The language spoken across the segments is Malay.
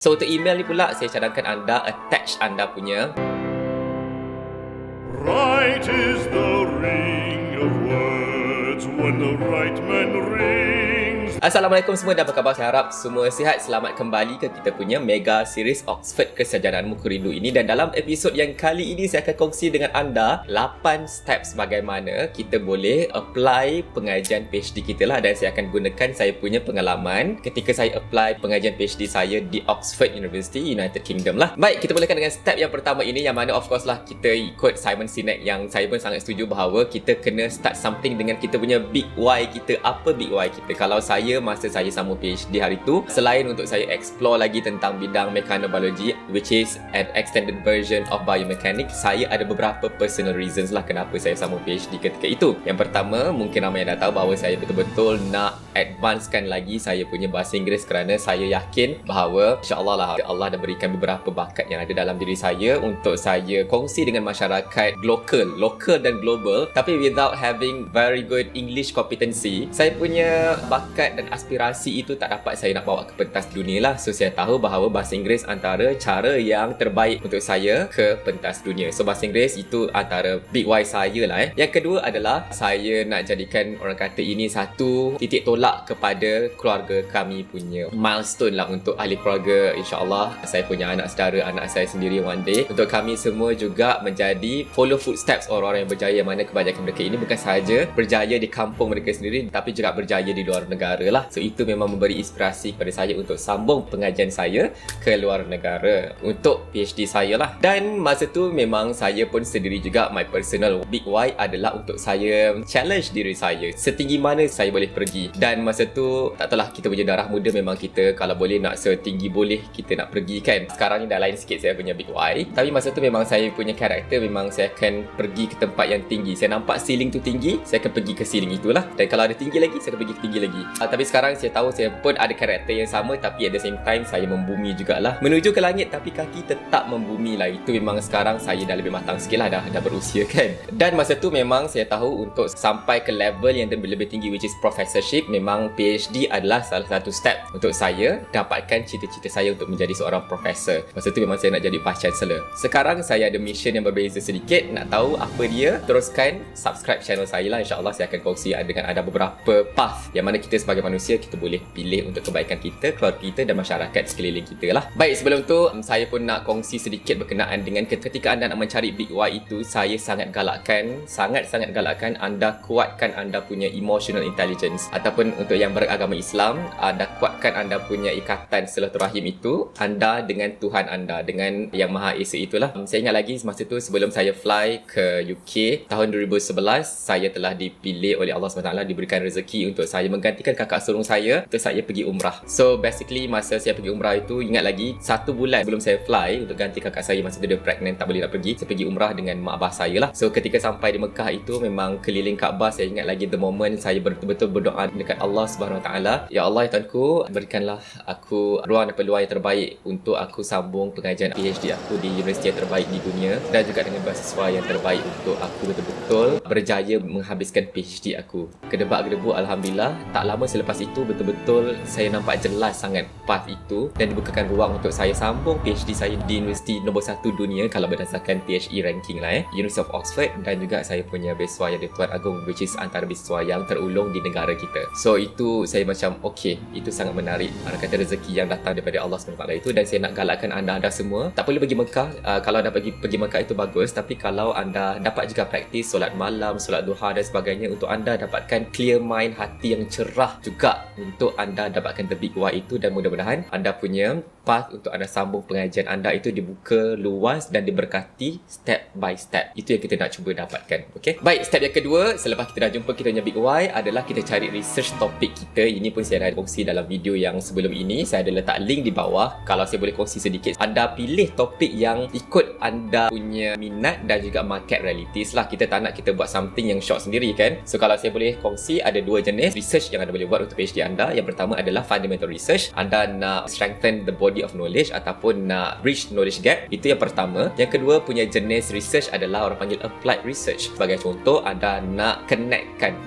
So untuk email ni pula, saya cadangkan anda attach anda punya. Right is the ring of words when the right man rings. Assalamualaikum semua dan apa khabar? Saya harap semua sihat. Selamat kembali ke kita punya mega series Oxford Kesarjanaan Muka Rindu ini. Dan dalam episod yang kali ini saya akan kongsi dengan anda 8 steps bagaimana kita boleh apply pengajian PhD kita lah. Dan saya akan gunakan saya punya pengalaman ketika saya apply pengajian PhD saya di Oxford University, United Kingdom lah. Baik, kita mulakan dengan step yang pertama ini, yang mana of course lah kita ikut Simon Sinek, yang saya pun sangat setuju bahawa kita kena start something dengan kita punya big why kita. Apa big why kita? Kalau masa saya sambung PhD hari tu, selain untuk saya explore lagi tentang bidang mechanobiology, which is an extended version of biomechanics, saya ada beberapa personal reasons lah kenapa saya sambung PhD ketika itu. Yang pertama, mungkin ramai yang dah tahu bahawa saya betul-betul nak advancekan lagi saya punya bahasa Inggeris, kerana saya yakin bahawa insyaAllah lah Allah dah berikan beberapa bakat yang ada dalam diri saya untuk saya kongsi dengan masyarakat lokal dan global, tapi without having very good English competency. Saya punya bakat dan aspirasi itu tak dapat saya nak bawa ke pentas dunia lah. So saya tahu bahawa bahasa Inggeris antara cara yang terbaik untuk saya ke pentas dunia. So bahasa Inggeris itu antara big why saya lah. Yang kedua adalah saya nak jadikan, orang kata, ini satu titik tolak kepada keluarga kami punya milestone lah untuk ahli keluarga. InsyaAllah saya punya anak saudara, anak saya sendiri one day, untuk kami semua juga menjadi follow footsteps orang-orang yang berjaya, mana kebanyakan mereka ini bukan sahaja berjaya di kampung mereka sendiri, tapi juga berjaya di luar negara lah. So itu memang memberi inspirasi kepada saya untuk sambung pengajian saya ke luar negara untuk PhD saya lah. Dan masa tu memang saya pun sendiri juga, my personal big why adalah untuk saya challenge diri saya setinggi mana saya boleh pergi. Dan masa tu tak tahulah, kita punya darah muda, memang kita kalau boleh nak setinggi boleh kita nak pergi kan. Sekarang ni dah lain sikit saya punya big why, tapi masa tu memang saya punya karakter, memang saya akan pergi ke tempat yang tinggi. Saya nampak ceiling tu tinggi, saya akan pergi ke ceiling itulah. Dan kalau ada tinggi lagi, saya akan pergi ke tinggi lagi. Tapi sekarang saya tahu saya pun ada karakter yang sama, tapi at the same time saya membumi jugalah. Menuju ke langit tapi kaki tetap membumi lah. Itu memang sekarang saya dah lebih matang sikit lah, dah berusia kan. Dan masa tu memang saya tahu untuk sampai ke level yang lebih tinggi, which is professorship, memang PhD adalah salah satu step untuk saya dapatkan cita-cita saya untuk menjadi seorang profesor. Masa tu memang saya nak jadi Vice Chancellor. Sekarang saya ada mission yang berbeza sedikit. Nak tahu apa dia? Teruskan subscribe channel saya lah. InsyaAllah saya akan kongsi dengan ada beberapa path yang mana kita sebagai manusia kita boleh pilih untuk kebaikan kita, keluarga kita dan masyarakat sekeliling kita lah. Baik, sebelum tu saya pun nak kongsi sedikit berkenaan dengan ketika anda nak mencari big why itu. Saya sangat galakkan anda kuatkan anda punya emotional intelligence, ataupun untuk yang beragama Islam, anda kuatkan anda punya ikatan silaturahim itu anda dengan Tuhan anda, dengan Yang Maha Esa itulah. Saya ingat lagi masa tu sebelum saya fly ke UK tahun 2011, saya telah dipilih oleh Allah SWT, diberikan rezeki untuk saya menggantikan kakak sulung saya untuk saya pergi umrah. So basically masa saya pergi umrah itu, ingat lagi 1 bulan sebelum saya fly untuk ganti kakak saya, masa dia pregnant tak boleh nak pergi, saya pergi umrah dengan mak abah saya lah. So ketika sampai di Mekah itu, memang keliling Kaabah, saya ingat lagi the moment saya betul-betul berdoa dekat Allah SWT. Ya Allah, ya Tuanku, berikanlah aku ruang dan peluang yang terbaik untuk aku sambung pengajian PhD aku di universiti yang terbaik di dunia, dan juga dengan beasiswa yang terbaik untuk aku betul-betul berjaya menghabiskan PhD aku. Kedebak-kedebuk, alhamdulillah, tak lama selepas itu betul-betul saya nampak jelas sangat path itu, dan dibukakan ruang untuk saya sambung PhD saya di universiti nombor 1 dunia kalau berdasarkan THE ranking lah, University of Oxford. Dan juga saya punya beasiswa yang di Tuan Agong, which is antara beasiswa yang terulung di negara kita. So itu saya macam okay, itu sangat menarik, kata rezeki yang datang daripada Allah SWT itu. Dan saya nak galakkan anda semua, tak boleh pergi Mekah. Kalau anda pergi Mekah itu bagus, tapi kalau anda dapat juga praktis solat malam, solat duha dan sebagainya, untuk anda dapatkan clear mind, hati yang cerah juga, untuk anda dapatkan the big why itu. Dan mudah-mudahan anda punya path untuk anda sambung pengajian anda itu dibuka luas dan diberkati step by step. Itu yang kita nak cuba dapatkan. Okay? Baik, step yang kedua selepas kita dah jumpa kita punya big why adalah kita cari research topik kita. Ini pun saya dah kongsi dalam video yang sebelum ini, saya ada letak link di bawah. Kalau saya boleh kongsi sedikit, anda pilih topik yang ikut anda punya minat dan juga market realities lah. Kita tak nak kita buat something yang short sendiri kan. So kalau saya boleh kongsi, ada 2 jenis research yang anda boleh buat untuk PhD anda. Yang pertama adalah fundamental research. Anda nak strengthen the body body of knowledge ataupun nak bridge knowledge gap. Itu yang pertama. Yang kedua, punya jenis research adalah orang panggil applied research. Sebagai contoh, anda nak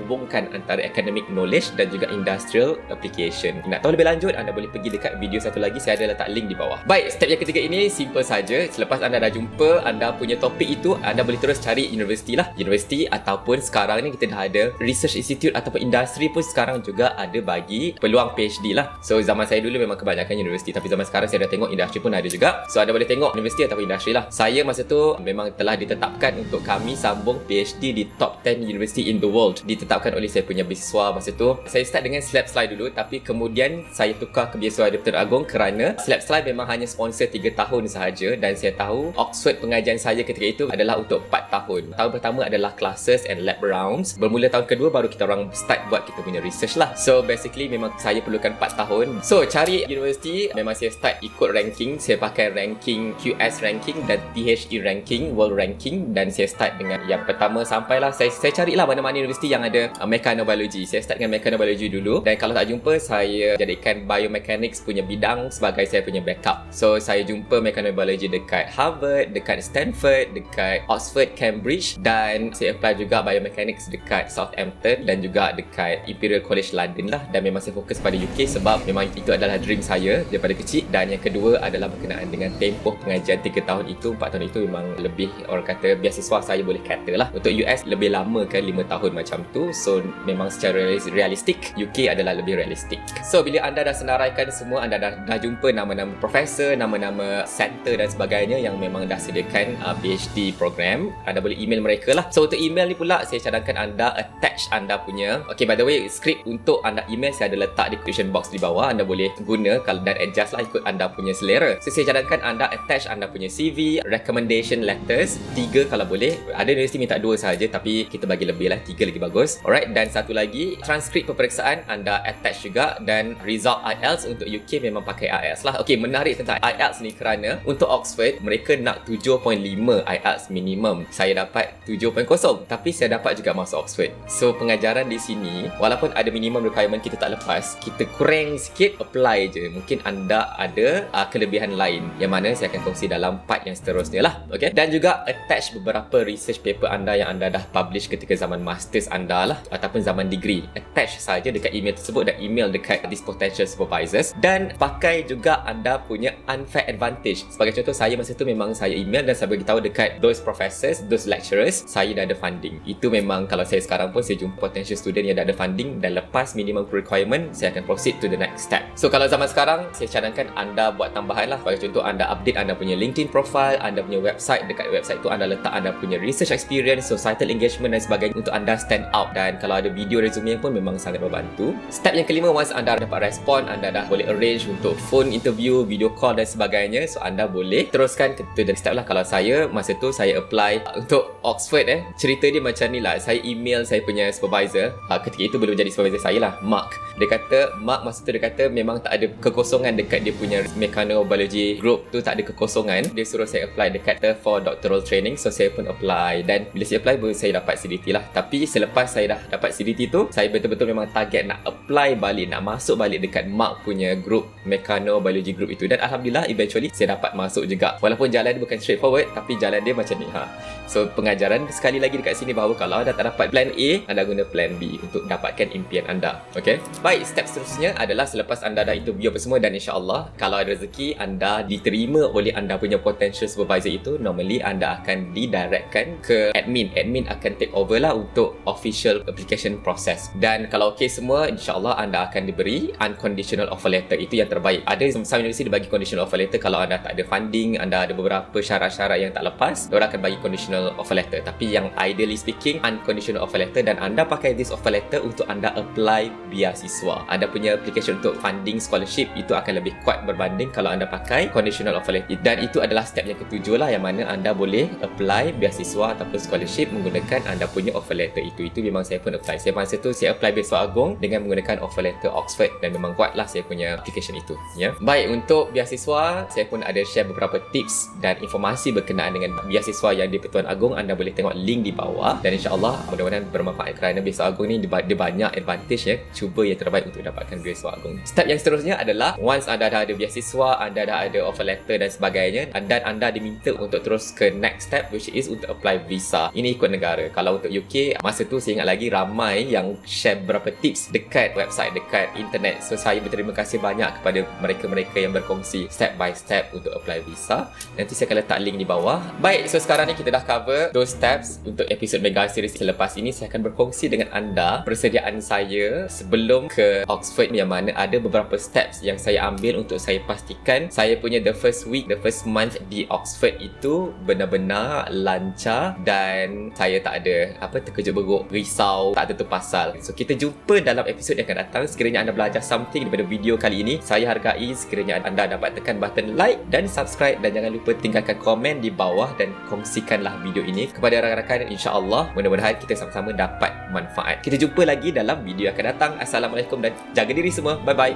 hubungkan antara academic knowledge dan juga industrial application. Nak tahu lebih lanjut, anda boleh pergi dekat video satu lagi, saya ada letak link di bawah. Baik, step yang ketiga ini simple saja. Selepas anda dah jumpa anda punya topik itu, anda boleh terus cari universiti lah. Universiti ataupun sekarang ni kita dah ada research institute ataupun industri pun sekarang juga ada bagi peluang PhD lah. So zaman saya dulu memang kebanyakan universiti, tapi zaman sekarang saya dah tengok industri pun ada juga. So anda boleh tengok universiti ataupun industri lah. Saya masa tu memang telah ditetapkan untuk kami sambung PhD di top 10 university in the world. Ditetapkan oleh saya punya beasiswa masa tu. Saya start dengan Slab Slide dulu, tapi kemudian saya tukar ke beasiswa Dr. Agong kerana Slab Slide memang hanya sponsor 3 tahun sahaja, dan saya tahu Oxford pengajian saya ketika itu adalah untuk 4 tahun. Tahun pertama adalah classes and lab rounds. Bermula tahun kedua baru kita orang start buat kita punya research lah. So basically memang saya perlukan 4 tahun. So cari universiti, memang saya start ikut ranking. Saya pakai ranking QS ranking dan PHE ranking, world ranking, dan saya start dengan yang pertama sampailah saya carilah mana-mana universiti yang ada mechanobiology. Saya start dengan mechanobiology dulu, dan kalau tak jumpa saya jadikan biomechanics punya bidang sebagai saya punya backup. So saya jumpa mechanobiology dekat Harvard, dekat Stanford, dekat Oxford, Cambridge, dan saya apply juga biomechanics dekat Southampton dan juga dekat Imperial College London lah. Dan memang saya fokus pada UK sebab memang itu adalah dream saya daripada kecil. Dan yang kedua adalah berkenaan dengan tempoh pengajian 3 tahun itu, 4 tahun itu memang lebih, orang kata beasiswa saya boleh kata lah. Untuk US lebih lama kan, 5 tahun macam tu. So memang secara realistik UK adalah lebih realistik. So bila anda dah senaraikan semua, anda dah jumpa nama-nama profesor, nama-nama center dan sebagainya yang memang dah sediakan PhD program, anda boleh email mereka lah. So untuk email ni pula saya cadangkan anda attach anda punya, okay, by the way, skrip untuk anda email saya ada letak di description box di bawah. Anda boleh guna kalau dan adjust lah ikut anda punya selera. So saya cadangkan anda attach anda punya CV, recommendation letters 3 kalau boleh. Ada universiti minta 2 sahaja, tapi kita bagi lebih lah, 3 lagi bagus. Alright, dan satu lagi transkrip peperiksaan anda attach juga, dan result IELTS untuk UK memang pakai IELTS lah. Okay, menarik tentang IELTS ni kerana untuk Oxford mereka nak 7.5 IELTS minimum. Saya dapat 7.0, tapi saya dapat juga masuk Oxford. So pengajaran di sini walaupun ada minimum requirement kita tak lepas, kita kurang sikit, apply je. Mungkin anda ada kelebihan lain yang mana saya akan kongsi dalam part yang seterusnya lah. Okay, dan juga attach beberapa research paper anda yang anda dah publish ketika zaman masters anda lah ataupun zaman degree. Attach saja dekat email tersebut dan email dekat these potential supervisors, dan pakai juga anda punya unfair advantage. Sebagai contoh, saya masa tu memang saya email dan saya beritahu dekat those professors, those lecturers, saya dah ada funding. Itu memang kalau saya sekarang pun saya jumpa potential student yang dah ada funding dan lepas minimum requirement, saya akan proceed to the next step. So kalau zaman sekarang, saya cadangkan anda buat tambahan lah. Sebagai contoh, anda update anda punya LinkedIn profile, anda punya website. Dekat website tu anda letak anda punya research experience, societal engagement dan sebagainya untuk anda stand out. Dan kalau ada video resume pun memang sangat membantu. Step yang kelima, once anda dapat respon, anda dah boleh arrange untuk phone interview, video call dan sebagainya. So anda boleh teruskan ke the step lah. Kalau saya masa tu saya apply untuk Oxford, cerita dia macam ni lah. Saya email saya punya supervisor, ketika itu belum jadi supervisor saya lah, Mark. Mark masa tu dia kata memang tak ada kekosongan dekat dia punya mechanobiology group tu, tak ada kekosongan. Dia suruh saya apply dekat for doctoral training. So saya pun apply, dan bila saya apply baru saya dapat CDT lah. Tapi selepas saya dah dapat CDT tu, saya betul-betul memang target nak apply balik, nak masuk balik dekat Mark punya group, mechanobiology group itu. Dan alhamdulillah eventually saya dapat masuk juga. Walaupun jalan dia bukan straightforward, tapi jalan dia macam ni. So pengajaran sekali lagi dekat sini bahawa kalau anda tak dapat plan A, anda guna plan B untuk dapatkan impian anda. Okay, baik, step seterusnya adalah selepas anda dah interview apa semua, dan insyaAllah kalau ada rezeki anda diterima oleh anda punya potential supervisor itu, normally anda akan didirectkan ke admin akan take over lah untuk official application process. Dan kalau okay semua, insyaAllah anda akan diberi unconditional offer letter. Itu yang terbaik. Ada some universiti dia bagi conditional offer letter kalau anda tak ada funding, anda ada beberapa syarat-syarat yang tak lepas, diorang akan bagi conditional offer letter. Tapi yang ideally speaking, unconditional offer letter, dan anda pakai this offer letter untuk anda apply beasiswa. Anda punya application untuk funding scholarship itu akan lebih kuat berbanding kalau anda pakai conditional offer letter. Dan itu adalah step yang ketujuh lah, yang mana anda boleh apply beasiswa ataupun scholarship menggunakan anda punya offer letter itu. Itu memang saya pun apply. Saya masa tu saya apply beasiswa Agong dengan menggunakan offer letter Oxford, dan memang kuatlah saya punya application itu. Ya. Baik, untuk beasiswa saya pun ada share beberapa tips dan informasi berkenaan dengan beasiswa yang di Pertuan Agong. Anda boleh tengok link di bawah, dan insyaAllah mudah-mudahan bermanfaat kerana beasiswa Agong ni dia banyak advantage ya. Cuba yang terbaik untuk dapatkan beasiswa Agong. Step yang seterusnya adalah once anda dah ada ada beasiswa, anda dah ada offer letter dan sebagainya, dan anda diminta untuk terus ke next step, which is untuk apply visa. Ini ikut negara. Kalau untuk UK, masa tu saya ingat lagi ramai yang share beberapa tips dekat website, dekat internet. So saya berterima kasih banyak kepada mereka-mereka yang berkongsi step by step untuk apply visa. Nanti saya akan letak link di bawah. Baik, so sekarang ni kita dah cover those steps untuk episod Mega Series. Selepas ini saya akan berkongsi dengan anda persediaan saya sebelum ke Oxford, yang mana ada beberapa steps yang saya ambil untuk saya pastikan saya punya the first week, the first month di Oxford itu benar-benar lancar dan saya tak ada terkejut beruk, risau, tak ada tu pasal. So kita jumpa dalam episod yang akan datang. Sekiranya anda belajar something daripada video kali ini, saya hargai sekiranya anda dapat tekan button like dan subscribe, dan jangan lupa tinggalkan komen di bawah dan kongsikanlah video ini kepada rakan-rakan. InsyaAllah mudah-mudahan kita sama-sama dapat manfaat. Kita jumpa lagi dalam video yang akan datang. Assalamualaikum dan jaga diri semua. Bye-bye.